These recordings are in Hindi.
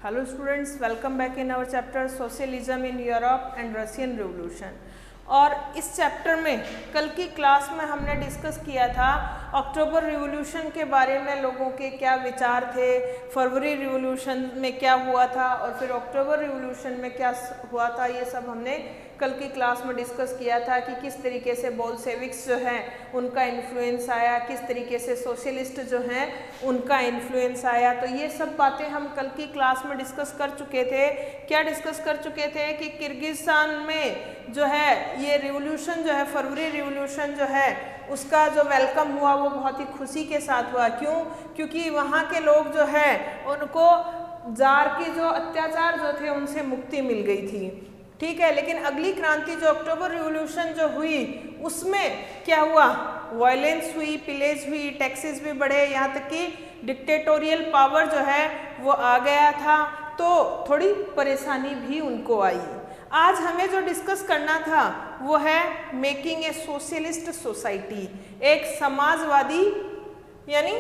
Hello students, welcome back in our chapter Socialism in Europe and Russian Revolution। और इस चैप्टर में कल की क्लास में हमने डिस्कस किया था अक्टूबर रिवॉल्यूशन के बारे में, लोगों के क्या विचार थे, फरवरी रिवॉल्यूशन में क्या हुआ था और फिर अक्टूबर रिवॉल्यूशन में क्या हुआ था। ये सब हमने कल की क्लास में डिस्कस किया था कि किस तरीके से बोल्शेविक्स जो हैं उनका इन्फ्लुएंस आया, किस तरीके से सोशलिस्ट जो हैं उनका इन्फ्लुएंस आया। तो ये सब बातें हम कल की क्लास में डिस्कस कर चुके थे। क्या डिस्कस कर चुके थे कि किर्गिस्तान में जो है ये रिवॉल्यूशन जो है, फरवरी रिवॉल्यूशन जो है उसका जो वेलकम हुआ वो बहुत ही खुशी के साथ हुआ। क्यों? क्योंकि वहाँ के लोग जो है उनको जार की जो अत्याचार जो थे उनसे मुक्ति मिल गई थी। ठीक है, लेकिन अगली क्रांति जो अक्टूबर रिवॉल्यूशन जो हुई उसमें क्या हुआ? वायलेंस हुई, पिलेज हुई, टैक्सेस भी बढ़े, यहाँ तक कि डिक्टेटोरियल पावर जो है वो आ गया था, तो थोड़ी परेशानी भी उनको आई। आज हमें जो डिस्कस करना था वो है मेकिंग ए सोशलिस्ट सोसाइटी, एक समाजवादी यानी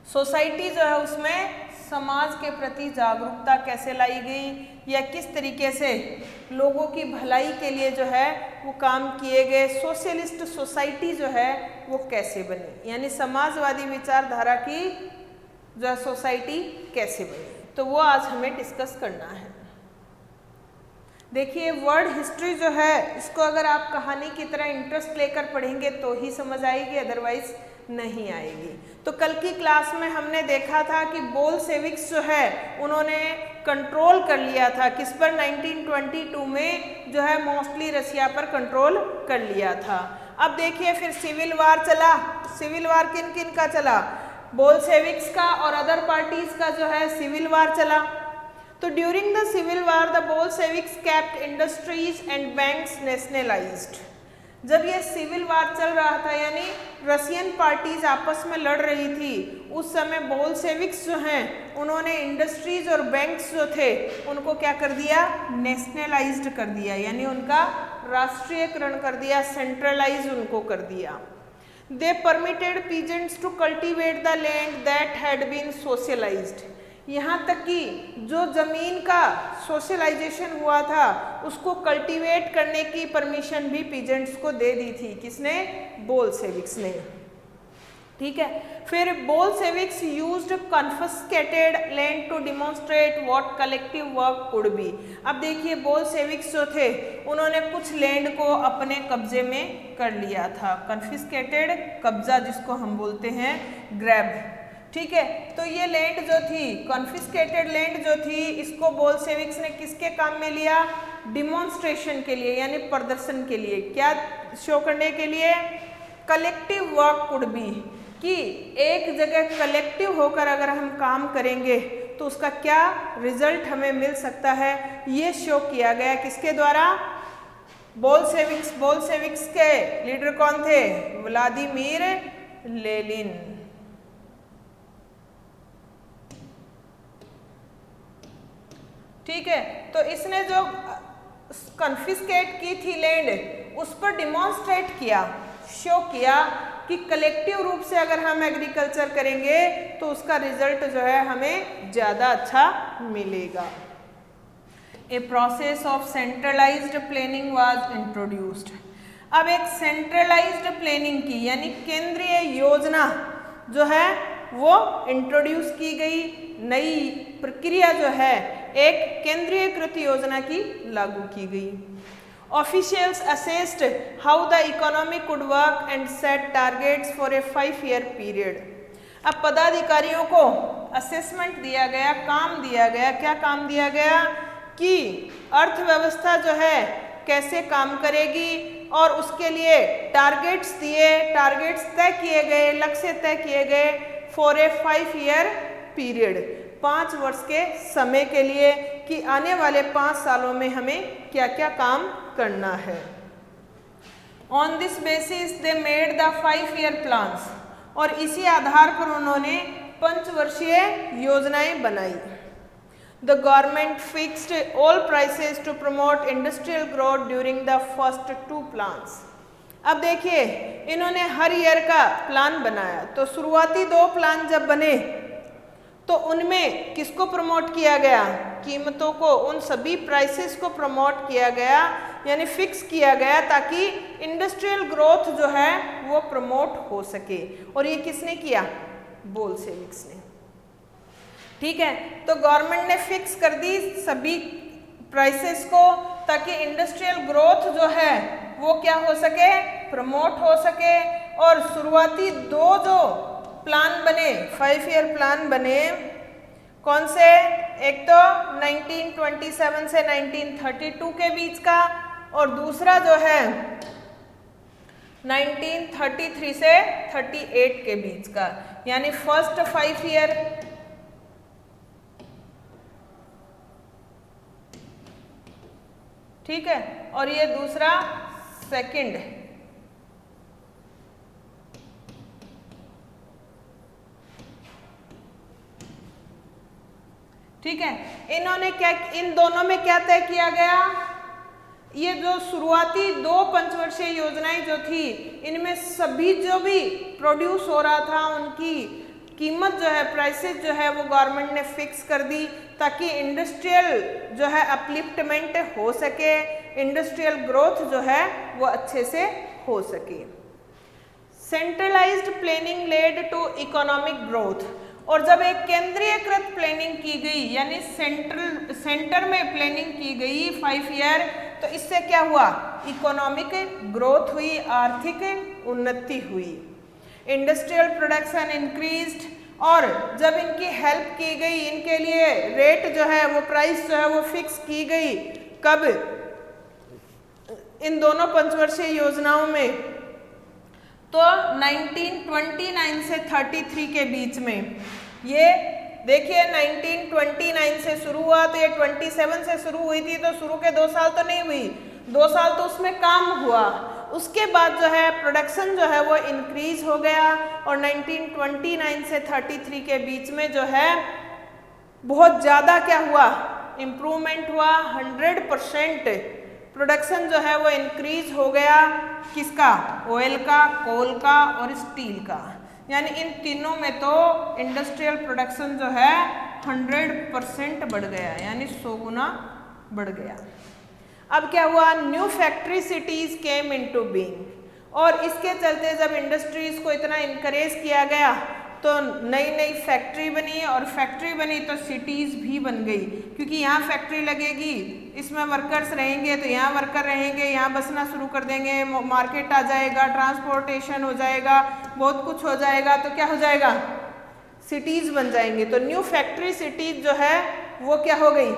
सोसाइटी जो है उसमें समाज के प्रति जागरूकता कैसे लाई गई या किस तरीके से लोगों की भलाई के लिए जो है वो काम किए गए। सोशलिस्ट सोसाइटी जो है वो कैसे बनी, यानी समाजवादी विचारधारा की जो सोसाइटी कैसे बनी, तो वो आज हमें डिस्कस करना है। देखिए, वर्ड हिस्ट्री जो है इसको अगर आप कहानी की तरह इंटरेस्ट लेकर पढ़ेंगे तो ही समझ आएगी, अदरवाइज नहीं आएगी। तो कल की क्लास में हमने देखा था कि बोल्शेविक्स जो है उन्होंने कंट्रोल कर लिया था किस पर? 1922 में जो है मोस्टली रशिया पर कंट्रोल कर लिया था। अब देखिए फिर सिविल वार चला। सिविल वार किन किन का चला? बोल्शेविक्स का और अदर पार्टीज का जो है सिविल वार चला। तो during the civil war the Bolsheviks kept industries and banks nationalised. जब ये सिविल वार चल रहा था यानी रशियन पार्टीज आपस में लड़ रही थी, उस समय बोल्शेविक्स जो हैं उन्होंने इंडस्ट्रीज और बैंक्स जो थे उनको क्या कर दिया? नेशनलाइज्ड कर दिया, यानी उनका राष्ट्रीयकरण कर दिया, सेंट्रलाइज उनको कर दिया। They permitted peasants to cultivate the land that had been socialised. यहाँ तक कि जो जमीन का सोशलाइजेशन हुआ था उसको कल्टीवेट करने की परमिशन भी पीजेंट्स को दे दी थी। किसने? बोल्शेविक्स ने। ठीक है, फिर Bolsheviks used confiscated land to demonstrate what collective work could be. अब देखिए, बोल्शेविक्स जो थे उन्होंने कुछ लैंड को अपने कब्जे में कर लिया था। कॉन्फिस्केटेड, कब्जा जिसको हम बोलते हैं, ग्रैब। ठीक है, तो ये लैंड जो थी, कॉन्फिस्केटेड लैंड जो थी, इसको बोल्शेविक्स ने किसके काम में लिया? डिमॉन्स्ट्रेशन के लिए, यानी प्रदर्शन के लिए। क्या शो करने के लिए? कलेक्टिव वर्क कुड बी, कि एक जगह कलेक्टिव होकर अगर हम काम करेंगे तो उसका क्या रिजल्ट हमें मिल सकता है, ये शो किया गया। किसके द्वारा? बोल्शेविक्स। बोल्शेविक्स के लीडर कौन थे? Vladimir Lenin. ठीक है, तो इसने जो कॉन्फिस्केट की थी लैंड उस पर डिमॉन्स्ट्रेट किया, शो किया कि कलेक्टिव रूप से अगर हम एग्रीकल्चर करेंगे तो उसका रिजल्ट जो है हमें ज़्यादा अच्छा मिलेगा। A process of centralised planning was introduced. अब एक सेंट्रलाइज्ड प्लानिंग की यानी केंद्रीय योजना जो है वो इंट्रोड्यूस की गई। नई प्रक्रिया जो है एक केंद्रीयकृत योजना की लागू की गई। Officials assessed how the economy could work and set targets for a 5-year period. अब पदाधिकारियों को असेसमेंट दिया गया, काम दिया गया। क्या काम दिया गया? कि अर्थव्यवस्था जो है कैसे काम करेगी और उसके लिए टारगेट्स दिए, टारगेट्स तय किए गए, लक्ष्य तय किए गए फॉर ए 5-year पीरियड, 5 वर्ष के समय के लिए, कि आने वाले 5 सालों में हमें क्या क्या काम करना है। On this basis they made the 5-year plans, और इसी आधार पर उन्होंने 5 वर्षीय योजनाएं बनाई। The government fixed all prices to promote industrial growth during the first 2 plans. अब देखिए, इन्होंने हर ईयर का प्लान बनाया, तो शुरुआती 2 प्लान जब बने तो उनमें किसको प्रमोट किया गया? कीमतों को, उन सभी प्राइसेस को प्रमोट किया गया, यानी फिक्स किया गया, ताकि इंडस्ट्रियल ग्रोथ जो है वो प्रमोट हो सके। और ये किसने किया? बोल्शेविक्स ने। ठीक है, तो गवर्नमेंट ने फिक्स कर दी सभी प्राइसेस को, ताकि इंडस्ट्रियल ग्रोथ जो है वो क्या हो सके? प्रमोट हो सके। और शुरुआती 2 जो प्लान बने, 5 ईयर प्लान बने, कौन से? एक तो 1927 से 1932 के बीच का, और दूसरा जो है 1933 से 38 के बीच का, यानी फर्स्ट 5 ईयर, ठीक है, और ये दूसरा सेकंड। ठीक है, इन्होंने क्या, इन दोनों में क्या तय किया गया? ये जो शुरुआती 2 पंचवर्षीय योजनाएं जो थी, इनमें सभी जो भी प्रोड्यूस हो रहा था उनकी कीमत जो है, प्राइसेस जो है वो गवर्नमेंट ने फिक्स कर दी, ताकि इंडस्ट्रियल जो है अपलिफ्टमेंट हो सके, इंडस्ट्रियल ग्रोथ जो है वो अच्छे से हो सके। Centralised planning led to economic growth. और जब एक केंद्रीयकृत प्लानिंग की गई, यानी सेंटर में प्लानिंग की गई 5 ईयर, तो इससे क्या हुआ? इकोनॉमिक ग्रोथ हुई, आर्थिक उन्नति हुई, इंडस्ट्रियल प्रोडक्शन इंक्रीज्ड। और जब इनकी हेल्प की गई, इनके लिए रेट जो है वो, प्राइस जो है वो फिक्स की गई, कब? इन दोनों पंचवर्षीय योजनाओं में, तो 1929 से 33 के बीच में। ये देखिए 1929 से शुरू हुआ, तो ये 27 से शुरू हुई थी, तो शुरू के 2 साल तो नहीं हुई, 2 साल तो उसमें काम हुआ। उसके बाद जो है प्रोडक्शन जो है वो इंक्रीज हो गया, और 1929 से 33 के बीच में जो है बहुत ज़्यादा क्या हुआ? इम्प्रूवमेंट हुआ। 100% प्रोडक्शन जो है वो इंक्रीज हो गया। किसका? ऑयल का, कोल का और स्टील का, यानी इन तीनों में तो इंडस्ट्रियल प्रोडक्शन जो है 100% बढ़ गया, यानी 100 गुना बढ़ गया। अब क्या हुआ? New factory cities came into being, और इसके चलते जब इंडस्ट्रीज को इतना इनकरेज किया गया, तो नई नई फैक्ट्री बनी, और फैक्ट्री बनी तो सिटीज़ भी बन गई, क्योंकि यहाँ फैक्ट्री लगेगी, इसमें वर्कर्स रहेंगे, तो यहाँ वर्कर रहेंगे, यहाँ बसना शुरू कर देंगे, मार्केट आ जाएगा, ट्रांसपोर्टेशन हो जाएगा, बहुत कुछ हो जाएगा, तो क्या हो जाएगा? सिटीज़ बन जाएंगे। तो न्यू फैक्ट्री सिटीज जो है वो क्या हो गई?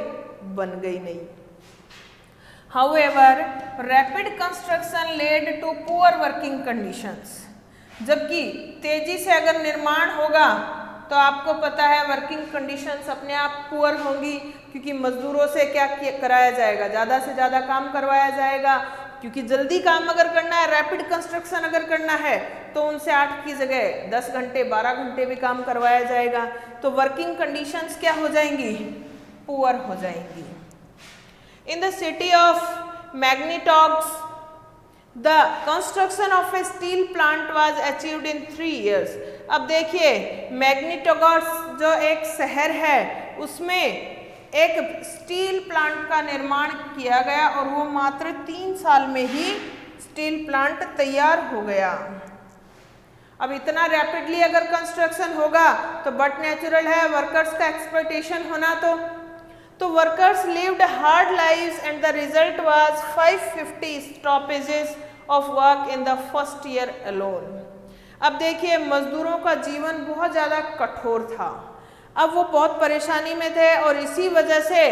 बन गई नहीं। However, rapid construction led to poor working conditions. जबकि तेजी से अगर निर्माण होगा तो आपको पता है वर्किंग कंडीशंस अपने आप पुअर होंगी, क्योंकि मजदूरों से क्या कराया जाएगा? ज़्यादा से ज़्यादा काम करवाया जाएगा, क्योंकि जल्दी काम अगर करना है, रैपिड कंस्ट्रक्शन अगर करना है, तो उनसे 8 की जगह 10 घंटे 12 घंटे भी काम करवाया जाएगा। तो वर्किंग कंडीशंस क्या हो जाएंगी? पुअर हो जाएंगी। In the city of Magnitogs, the construction of a steel plant was achieved in 3 years. अब देखिए मैग्नीटोगस जो एक शहर है, उसमें एक स्टील प्लांट का निर्माण किया गया, और वो मात्र 3 साल में ही स्टील प्लांट तैयार हो गया। अब इतना रैपिडली अगर कंस्ट्रक्शन होगा तो बट नेचुरल है वर्कर्स का एक्सप्लॉयटेशन होना। तो workers lived hard lives and the result was 550 stoppages of work in the first year alone. अब देखिए मजदूरों का जीवन बहुत ज़्यादा कठोर था, अब वो बहुत परेशानी में थे, और इसी वजह से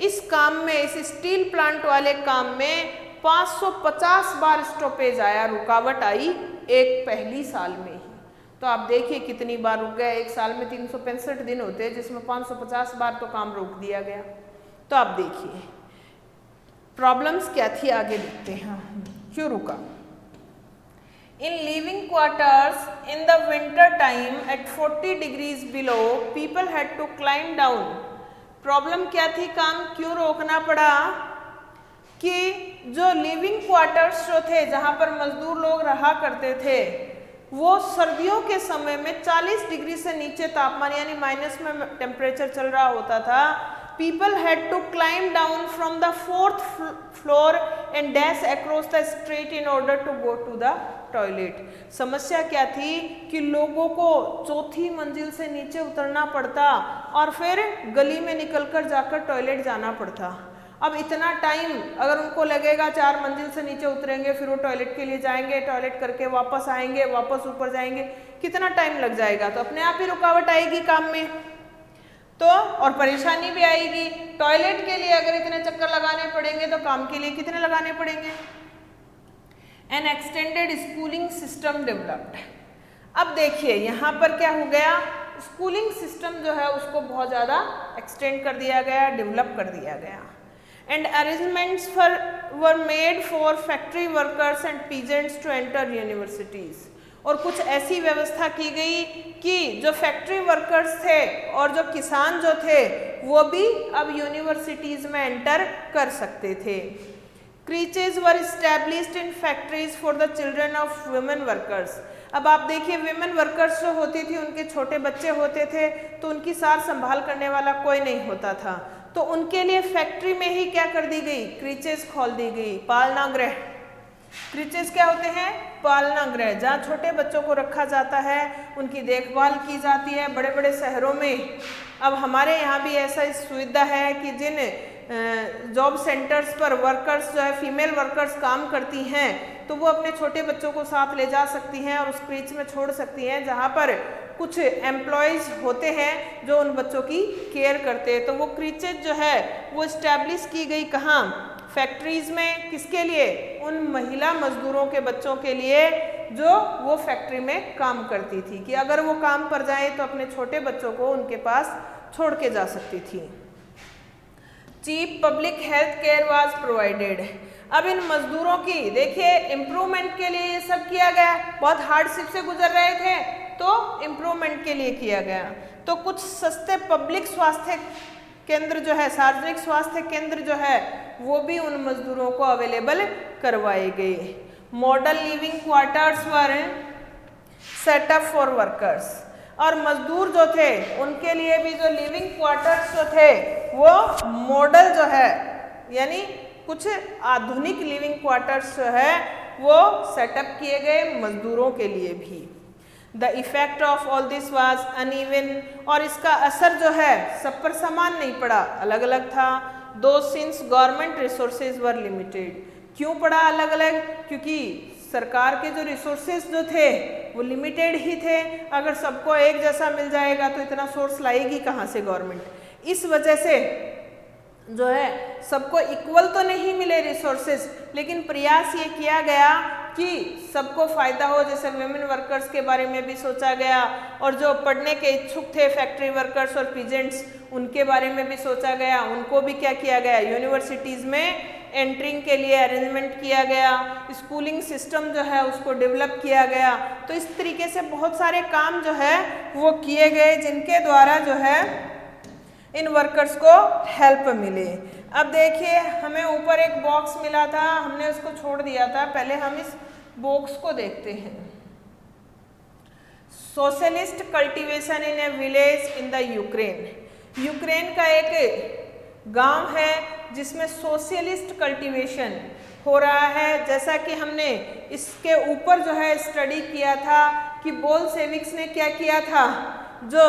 इस काम में, इस स्टील प्लांट वाले काम में 550 बार स्टॉपेज आया, रुकावट आई एक पहली साल में ही। तो आप देखिए कितनी बार रुक गए, एक साल में 365 दिन होते हैं, जिसमें 550 बार तो काम रोक दिया गया। तो आप देखिए प्रॉब्लम्स क्या थी, आगे देखते हैं क्यों रुका। In living quarters in the winter time at 40 degrees below, people had to climb down. Problem क्या थी, काम क्यों रोकना पड़ा? कि जो लिविंग क्वार्टर्स जो थे, जहाँ पर मजदूर लोग रहा करते थे, वो सर्दियों के समय में 40 डिग्री से नीचे तापमान यानी माइनस में टेम्परेचर चल रहा होता था। People had to climb down from the 4th floor and dash across the street in order to go to the toilet. समस्या क्या थी कि लोगों को 4थी मंजिल से नीचे उतरना पड़ता और फिर गली में निकलकर जाकर टॉयलेट जाना पड़ता। अब इतना टाइम अगर उनको लगेगा 4 मंजिल से नीचे उतरेंगे, फिर वो टॉयलेट के लिए जाएंगे, टॉयलेट करके वापस आएंगे, वापस ऊपर जाएंगे, कितना टाइम लग जाएगा। तो अपने आप ही रुकावट आएगी काम में, तो और परेशानी भी आएगी। टॉयलेट के लिए अगर इतने चक्कर लगाने पड़ेंगे तो काम के लिए कितने लगाने पड़ेंगे। N extended schooling system developed. अब देखिए यहाँ पर क्या हो गया, स्कूलिंग सिस्टम जो है उसको बहुत ज़्यादा एक्सटेंड कर दिया गया, डेवलप कर दिया गया। And arrangements were made for factory workers and peasants to enter universities। और कुछ ऐसी व्यवस्था की गई कि जो फैक्ट्री वर्कर्स थे और जो किसान जो थे वो भी अब यूनिवर्सिटीज़ में एंटर कर सकते थे। Creches were established in factories for the children of women workers. अब आप देखिए विमेन वर्कर्स जो होती थी उनके छोटे बच्चे होते थे तो उनकी सार संभाल करने वाला कोई नहीं होता था, तो उनके लिए फैक्ट्री में ही क्या कर दी गई, क्रीचेज खोल दी गई, पालना गृह। क्रीचेज क्या होते हैं, पालना गृह, जहाँ छोटे बच्चों को रखा जाता है, उनकी देखभाल की जाती है। बड़े बड़े शहरों में अब हमारे यहाँ भी ऐसा सुविधा है कि जिन जॉब सेंटर्स पर वर्कर्स जो है फीमेल वर्कर्स काम करती हैं तो वो अपने छोटे बच्चों को साथ ले जा सकती हैं और उस क्रीच में छोड़ सकती हैं, जहाँ पर कुछ एम्प्लॉयज़ होते हैं जो उन बच्चों की केयर करते हैं। तो वो क्रीचेज जो है वो इस्टेब्लिश की गई कहाँ, फैक्ट्रीज़ में। किसके लिए, उन महिला मजदूरों के बच्चों के लिए जो वो फैक्ट्री में काम करती थी, कि अगर वो काम पर जाए तो अपने छोटे बच्चों को उनके पास छोड़ के जा सकती थी। Cheap public health care was provided. अब इन मजदूरों की देखिए इम्प्रूवमेंट के लिए ये सब किया गया, बहुत हार्डशिप से गुजर रहे थे तो इम्प्रूवमेंट के लिए किया गया। तो कुछ सस्ते पब्लिक स्वास्थ्य केंद्र जो है, सार्वजनिक स्वास्थ्य केंद्र जो है वो भी उन मजदूरों को अवेलेबल करवाए गए। Model living quarters were set up for workers. और मजदूर जो थे उनके लिए भी जो लिविंग क्वार्टर्स जो थे वो मॉडल जो है यानी कुछ आधुनिक लिविंग क्वार्टर्स जो है वो सेटअप किए गए मजदूरों के लिए भी। The effect of all this was uneven. और इसका असर जो है सब पर समान नहीं पड़ा, अलग अलग था। दो सिंस गवर्नमेंट रिसोर्सेज वर लिमिटेड। क्यों पड़ा अलग अलग, क्योंकि सरकार के जो रिसोर्सेज जो थे वो लिमिटेड ही थे। अगर सबको एक जैसा मिल जाएगा तो इतना सोर्स लाएगी कहाँ से गवर्नमेंट। इस वजह से जो है सबको इक्वल तो नहीं मिले रिसोर्सेज, लेकिन प्रयास ये किया गया कि सबको फ़ायदा हो। जैसे वुमेन वर्कर्स के बारे में भी सोचा गया और जो पढ़ने के इच्छुक थे फैक्ट्री वर्कर्स और पीजेंट्स उनके बारे में भी सोचा गया। उनको भी क्या किया गया, यूनिवर्सिटीज़ में एंट्रिंग के लिए अरेंजमेंट किया गया। स्कूलिंग सिस्टम जो है उसको डेवलप किया गया। तो इस तरीके से बहुत सारे काम जो है वो किए गए जिनके द्वारा जो है इन वर्कर्स को हेल्प मिले। अब देखिए हमें ऊपर एक बॉक्स मिला था, हमने उसको छोड़ दिया था, पहले हम इस बॉक्स को देखते हैं। Socialist cultivation in A village in the Ukraine. Ukraine का एक गांव है जिसमें सोशलिस्ट कल्टीवेशन हो रहा है। जैसा कि हमने इसके ऊपर जो है स्टडी किया था कि बोल्शेविक्स ने क्या किया था, जो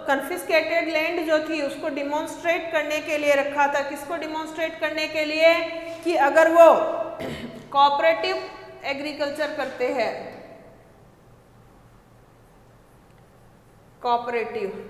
कन्फिस्केटेड लैंड जो थी उसको डिमॉन्स्ट्रेट करने के लिए रखा था। किसको डिमॉन्स्ट्रेट करने के लिए, कि अगर वो कोऑपरेटिव एग्रीकल्चर करते हैं, कोऑपरेटिव,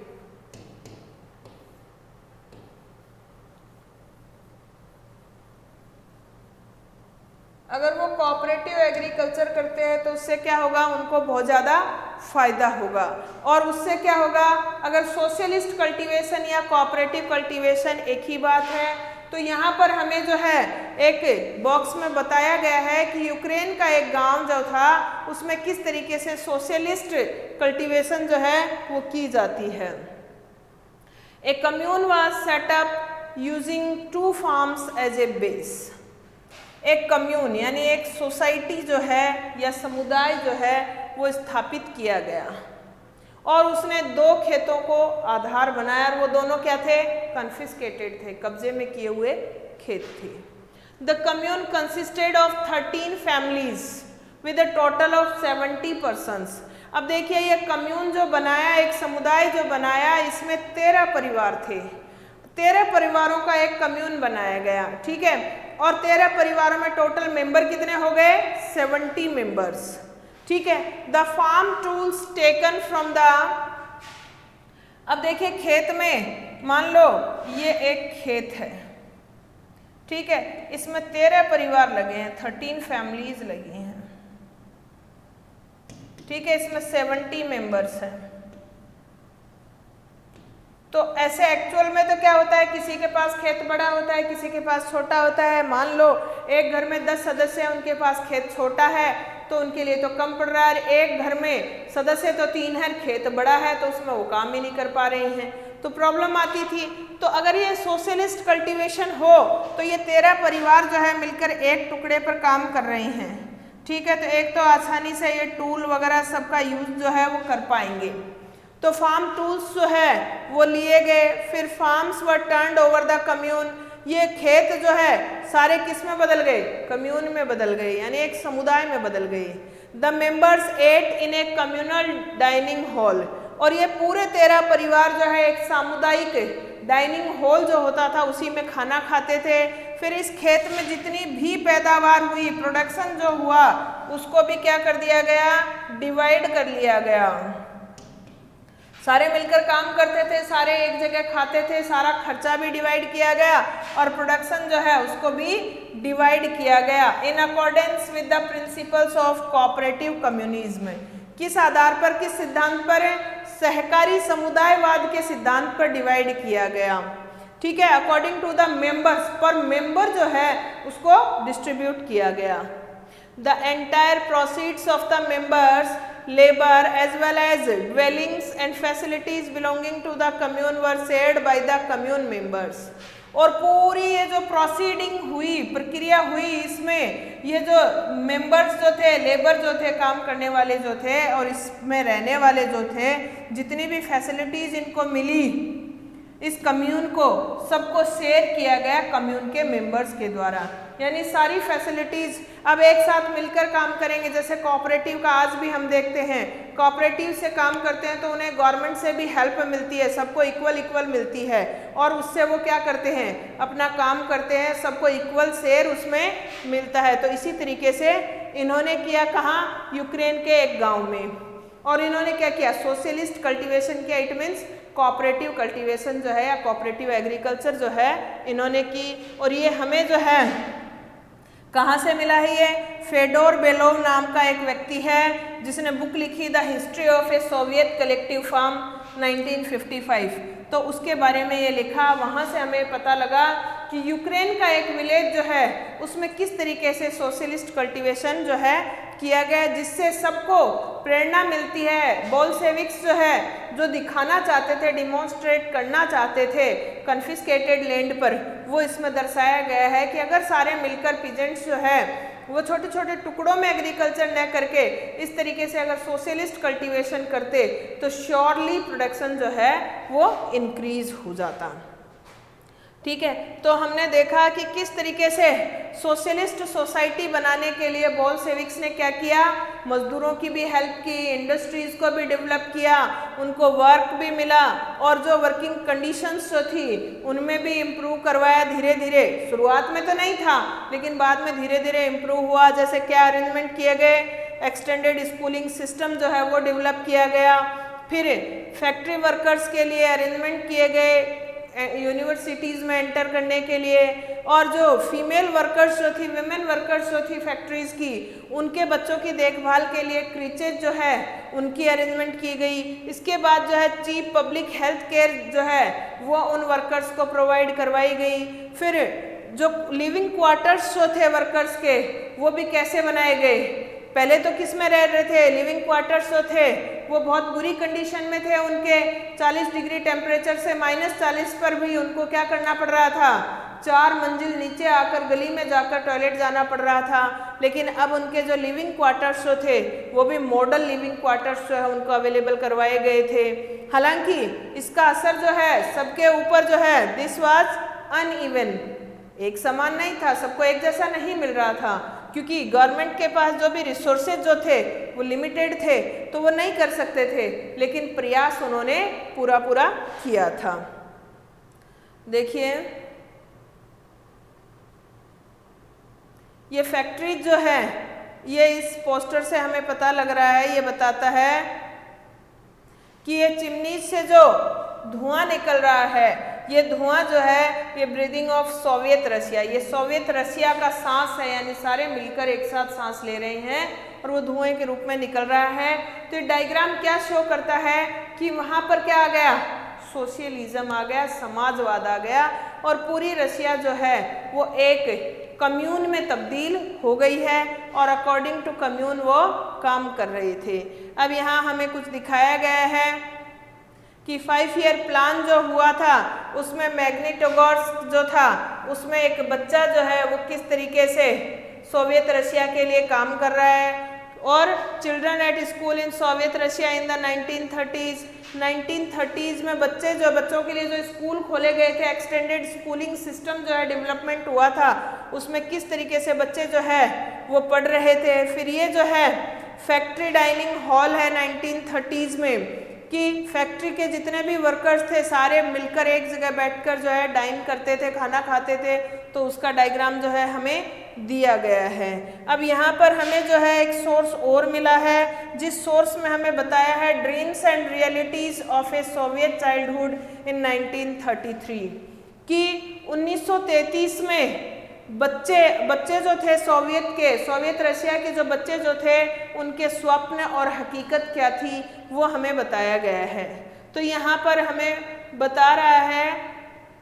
अगर वो कोऑपरेटिव एग्रीकल्चर करते हैं तो उससे क्या होगा, उनको बहुत ज़्यादा फायदा होगा। और उससे क्या होगा, अगर सोशलिस्ट कल्टीवेशन या कोऑपरेटिव कल्टीवेशन एक ही बात है। तो यहाँ पर हमें जो है एक बॉक्स में बताया गया है कि यूक्रेन का एक गांव जो था उसमें किस तरीके से सोशलिस्ट कल्टीवेशन जो है वो की जाती है। A commune was set up using 2 farms as a base. एक कम्यून यानी एक सोसाइटी जो है या समुदाय जो है वो स्थापित किया गया और उसने 2 खेतों को आधार बनाया और वो दोनों क्या थे? कन्फिस्केटेड थे, कब्जे में किए हुए खेत थे। The commune consisted of 13 families with a total of 70 persons. अब देखिए ये कम्यून जो बनाया, एक समुदाय जो बनाया, इसमें 13 परिवार थे। 13 परिवारों का एक कम्यून बनाया गया, ठीक है। और 13 परिवारों में टोटल मेंबर कितने हो गए? 70 मेंबर्स, ठीक है। The farm tools taken from the, अब देखिए खेत में मान लो ये एक खेत है, ठीक है, इसमें 13 परिवार लगे हैं, 13 फैमिलीज लगी हैं, ठीक है, इसमें 70 मेंबर्स हैं। तो ऐसे एक्चुअल में तो क्या होता है, किसी के पास खेत बड़ा होता है, किसी के पास छोटा होता है। मान लो एक घर में 10 सदस्य हैं, उनके पास खेत छोटा है तो उनके लिए तो कम पड़ रहा है। एक घर में सदस्य तो 3 है, खेत बड़ा है तो उसमें वो काम ही नहीं कर पा रही हैं, तो प्रॉब्लम आती थी। तो अगर ये सोशलिस्ट कल्टीवेशन हो तो ये 13 परिवार जो है मिलकर एक टुकड़े पर काम कर रहे हैं, ठीक है। तो एक तो आसानी से ये टूल वगैरह सबका यूज जो है वो कर पाएंगे। तो फार्म टूल्स जो है वो लिए गए, फिर farms were turned over the commune. ये खेत जो है सारे किस में बदल गए? कम्यून में बदल गए, यानी एक समुदाय में बदल गए। The members eight in A communal dining hall, और ये पूरे 13 परिवार जो है एक सामुदायिक डाइनिंग हॉल जो होता था उसी में खाना खाते थे। फिर इस खेत में जितनी भी पैदावार हुई, प्रोडक्शन जो हुआ, उसको भी क्या कर दिया गया? डिवाइड कर लिया गया। सारे मिलकर काम करते थे, सारे एक जगह खाते थे, सारा खर्चा भी डिवाइड किया गया और प्रोडक्शन जो है उसको भी डिवाइड किया गया in accordance with the principles of cooperative communism. किस आधार पर, किस सिद्धांत पर? सहकारी समुदायवाद के सिद्धांत पर डिवाइड किया गया, ठीक है। अकॉर्डिंग टू द मेंबर्स, पर मेंबर जो है उसको डिस्ट्रीब्यूट किया गया। The entire proceeds of the members labor as well as dwellings and facilities belonging to the commune were shared by the commune members। और पूरी ये जो प्रोसीडिंग हुई, प्रक्रिया हुई, इसमें ये जो मेंबर्स जो थे, लेबर जो थे, काम करने वाले जो थे और इसमें रहने वाले जो थे, जितनी भी फैसिलिटीज इनको मिली इस कम्यून को, सबको शेयर किया गया कम्यून के मेंबर्स के द्वारा। यानी सारी फैसिलिटीज अब एक साथ मिलकर काम करेंगे। जैसे कोऑपरेटिव का आज भी हम देखते हैं, कोऑपरेटिव से काम करते हैं तो उन्हें गवर्नमेंट से भी हेल्प मिलती है, सबको इक्वल मिलती है और उससे वो क्या करते हैं? अपना काम करते हैं, सबको इक्वल शेयर उसमें मिलता है। तो इसी तरीके से इन्होंने किया, कहाँ? यूक्रेन के एक गाँव में। और इन्होंने क्या किया? सोशलिस्ट कल्टीवेशन किया। इट मीन्स कोऑपरेटिव कल्टीवेशन जो है या कोऑपरेटिव एग्रीकल्चर जो है इन्होंने की। और ये हमें जो है कहाँ से मिला है? ये फेडोर बेलोव नाम का एक व्यक्ति है जिसने बुक लिखी the history of a Soviet collective farm 1955। तो उसके बारे में ये लिखा, वहाँ से हमें पता लगा कि यूक्रेन का एक विलेज जो है उसमें किस तरीके से सोशलिस्ट कल्टीवेशन जो है किया गया, जिससे सबको प्रेरणा मिलती है। बोल्शेविक्स जो है जो दिखाना चाहते थे, डिमॉन्स्ट्रेट करना चाहते थे कन्फिस्केटेड लैंड पर, वो इसमें दर्शाया गया है कि अगर सारे मिलकर पीजेंट्स जो है वो छोटे छोटे टुकड़ों में एग्रीकल्चर न करके इस तरीके से अगर सोशलिस्ट कल्टीवेशन करते तो श्योरली प्रोडक्शन जो है वो इंक्रीज हो जाता। ठीक है, तो हमने देखा कि किस तरीके से सोशलिस्ट सोसाइटी बनाने के लिए बोल्शेविक्स ने क्या किया, मजदूरों की भी हेल्प की, इंडस्ट्रीज को भी डेवलप किया, उनको वर्क भी मिला और जो वर्किंग कंडीशंस जो थी उनमें भी इम्प्रूव करवाया धीरे धीरे। शुरुआत में तो नहीं था लेकिन बाद में धीरे धीरे इम्प्रूव हुआ। जैसे क्या अरेंजमेंट किए गए, एक्सटेंडेड स्कूलिंग सिस्टम जो है वो डेवलप किया गया, फिर फैक्ट्री वर्कर्स के लिए अरेंजमेंट किए गए यूनिवर्सिटीज़ में एंटर करने के लिए, और जो फीमेल वर्कर्स जो थी, विमेन वर्कर्स जो थी फैक्ट्रीज़ की, उनके बच्चों की देखभाल के लिए क्रीचेज जो है उनकी अरेंजमेंट की गई। इसके बाद जो है चीप पब्लिक हेल्थ केयर जो है वो उन वर्कर्स को प्रोवाइड करवाई गई। फिर जो लिविंग क्वार्टर्स जो थे वर्कर्स के वो भी कैसे बनाए गए। पहले तो किस में रह रहे थे, लिविंग क्वार्टर्स जो थे वो बहुत बुरी कंडीशन में थे, उनके 40 डिग्री टेम्परेचर से -40 पर भी उनको क्या करना पड़ रहा था, 4 मंजिल नीचे आकर गली में जाकर टॉयलेट जाना पड़ रहा था। लेकिन अब उनके जो लिविंग क्वार्टर्स जो थे वो भी मॉडल लिविंग क्वार्टर्स जो है उनको अवेलेबल करवाए गए थे। हालांकि इसका असर जो है सबके ऊपर जो है दिस वाज अनइवन, एक समान नहीं था, सबको एक जैसा नहीं मिल रहा था, क्योंकि गवर्नमेंट के पास जो भी रिसोर्सेज जो थे वो लिमिटेड थे तो वो नहीं कर सकते थे, लेकिन प्रयास उन्होंने पूरा किया था। देखिए ये फैक्ट्री जो है ये इस पोस्टर से हमें पता लग रहा है, ये बताता है कि ये चिमनी से जो धुआं निकल रहा है ये धुआं जो है ये ब्रीदिंग ऑफ सोवियत रशिया, ये सोवियत रशिया का सांस है, यानी सारे मिलकर एक साथ सांस ले रहे हैं और वो धुएं के रूप में निकल रहा है। तो ये डायग्राम क्या शो करता है कि वहाँ पर क्या आ गया, सोशलिज्म आ गया, समाजवाद आ गया और पूरी रशिया जो है वो एक कम्यून में तब्दील हो गई है और अकॉर्डिंग टू कम्यून वो काम कर रहे थे। अब यहाँ हमें कुछ दिखाया गया है कि 5 ईयर प्लान जो हुआ था उसमें मैग्निटोगोर्स्क जो था उसमें एक बच्चा जो है वो किस तरीके से सोवियत रशिया के लिए काम कर रहा है, और children at school in Soviet Russia in the 1930s में बच्चों के लिए जो स्कूल खोले गए थे, एक्सटेंडेड स्कूलिंग सिस्टम जो है डेवलपमेंट हुआ था, उसमें किस तरीके से बच्चे जो है वो पढ़ रहे थे। फिर ये जो है फैक्ट्री डाइनिंग हॉल है 1930s में, कि फैक्ट्री के जितने भी वर्कर्स थे सारे मिलकर एक जगह बैठकर जो है डाइन करते थे, खाना खाते थे, तो उसका डायग्राम जो है हमें दिया गया है। अब यहाँ पर हमें जो है एक सोर्स और मिला है, जिस सोर्स में हमें बताया है dreams and realities of a Soviet childhood इन 1933, कि 1933 में बच्चे जो थे सोवियत रशिया के जो बच्चे जो थे उनके स्वप्न और हकीकत क्या थी वो हमें बताया गया है। तो यहाँ पर हमें बता रहा है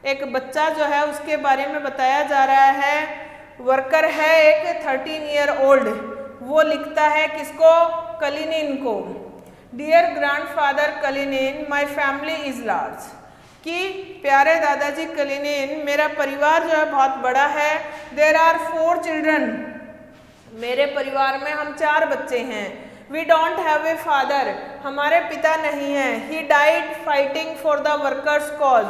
एक बच्चा जो है उसके बारे में बताया जा रहा है, वर्कर है एक 13 ईयर ओल्ड, वो लिखता है किसको, कलिनिन को, dear grandfather Kalinin my family is large, कि प्यारे दादाजी कलिनिन मेरा परिवार जो है बहुत बड़ा है। देयर आर 4 चिल्ड्रन, मेरे परिवार में हम 4 बच्चे हैं। We don't have a father, हमारे पिता नहीं हैं। He died fighting for the workers' cause,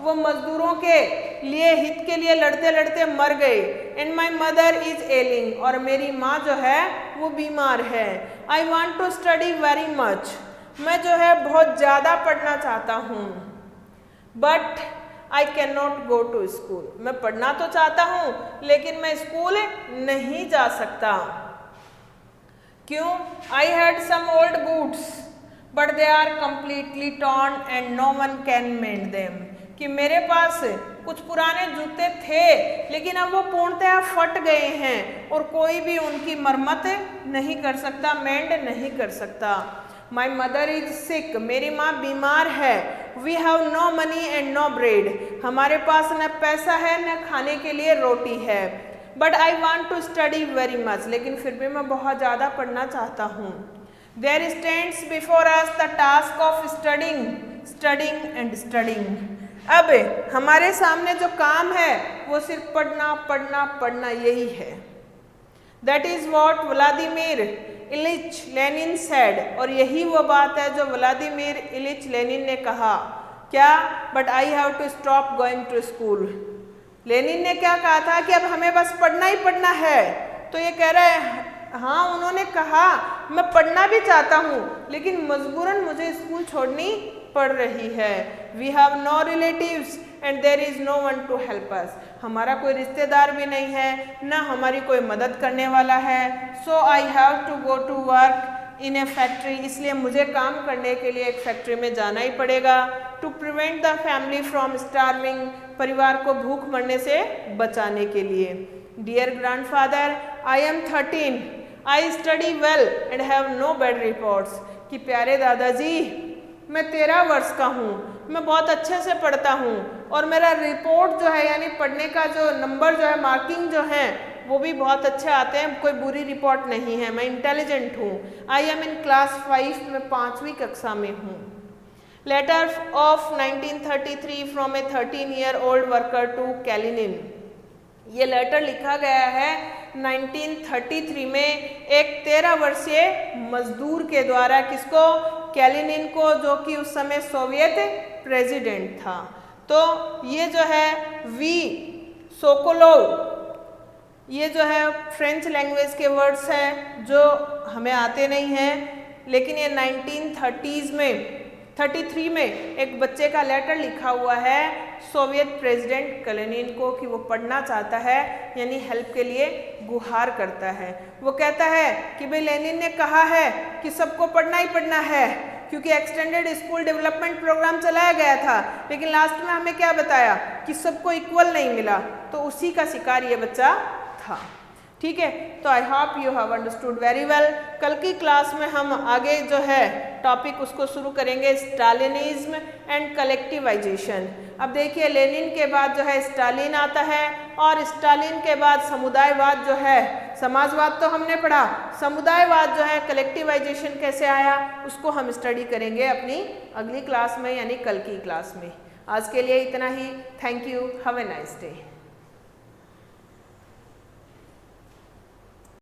वो मजदूरों के लिए हित के लिए लड़ते लड़ते मर गए। And my mother is ailing, और मेरी माँ जो है वो बीमार है। I want to study very much, मैं जो है बहुत ज़्यादा पढ़ना चाहता हूँ। But I can not go to school, मैं पढ़ना तो चाहता हूँ लेकिन मैं स्कूल नहीं जा सकता। क्यों? I had some old boots but they are completely torn and no one can mend them, कि मेरे पास कुछ पुराने जूते थे लेकिन अब वो पूर्णतः फट गए हैं और कोई भी उनकी मरम्मत नहीं कर सकता, मेंड नहीं कर सकता। माई मदर इज सिक, मेरी माँ बीमार है। We have no money and no bread, हमारे पास न पैसा है न खाने के लिए रोटी है। But I want to study very much, लेकिन फिर भी मैं बहुत ज़्यादा पढ़ना चाहता हूँ। There stands before us the task of studying and studying, अब हमारे सामने जो काम है वो सिर्फ पढ़ना यही है। That is what Vladimir Ilyich Lenin said, और यही वो बात है जो व्लादिमीर इलिच लेनिन ने कहा। क्या? But I have to stop going to school, Lenin ने क्या कहा था कि अब हमें बस पढ़ना ही पढ़ना है। तो ये कह रहा है हाँ, उन्होंने कहा मैं पढ़ना भी चाहता हूँ लेकिन मजबूरन मुझे स्कूल छोड़नी पड़ रही है। We have no relatives and there is no one to help us, हमारा कोई रिश्तेदार भी नहीं है, ना हमारी कोई मदद करने वाला है। So I have to go to work in a factory, इसलिए मुझे काम करने के लिए एक फैक्ट्री में जाना ही पड़ेगा। To prevent the family from starving, परिवार को भूख मरने से बचाने के लिए। Dear grandfather I am 13, I study well and have no bad reports, कि प्यारे दादाजी मैं 13 वर्ष का हूँ, मैं बहुत अच्छे से पढ़ता हूँ और मेरा रिपोर्ट जो है यानी पढ़ने का जो नंबर जो है, मार्किंग जो है वो भी बहुत अच्छे आते हैं, कोई बुरी रिपोर्ट नहीं है, मैं इंटेलिजेंट हूँ। आई एम इन क्लास 5, मैं 5वीं कक्षा में हूँ। Letter of 1933 from a 13-year-old worker to Kalinin. ये लेटर लिखा गया है 1933 में एक 13 वर्षीय मजदूर के द्वारा, किसको? कैलिनिन को, जो कि उस समय सोवियत प्रेसिडेंट था। तो ये जो है वी सोकोलोव, ये जो है फ्रेंच लैंग्वेज के वर्ड्स हैं जो हमें आते नहीं हैं, लेकिन ये 1933 में एक बच्चे का लेटर लिखा हुआ है सोवियत प्रेसिडेंट कैलिनिन को कि वो पढ़ना चाहता है, यानी हेल्प के लिए गुहार करता है। वो कहता है कि भाई लेनिन ने कहा है कि सबको पढ़ना ही पढ़ना है, क्योंकि एक्सटेंडेड स्कूल डेवलपमेंट प्रोग्राम चलाया गया था, लेकिन लास्ट में हमें क्या बताया कि सबको इक्वल नहीं मिला, तो उसी का शिकार ये बच्चा था। ठीक है, तो I hope you have understood very well. कल की क्लास में हम आगे जो है टॉपिक उसको शुरू करेंगे, स्टालिनिज्म एंड कलेक्टिवाइजेशन। अब देखिए लेनिन के बाद जो है स्टालिन आता है, और स्टालिन के बाद समुदायवाद जो है, समाजवाद तो हमने पढ़ा, समुदायवाद जो है कलेक्टिवाइजेशन कैसे आया उसको हम स्टडी करेंगे अपनी अगली क्लास में, यानी कल की क्लास में। आज के लिए इतना ही। Thank you, have a nice day.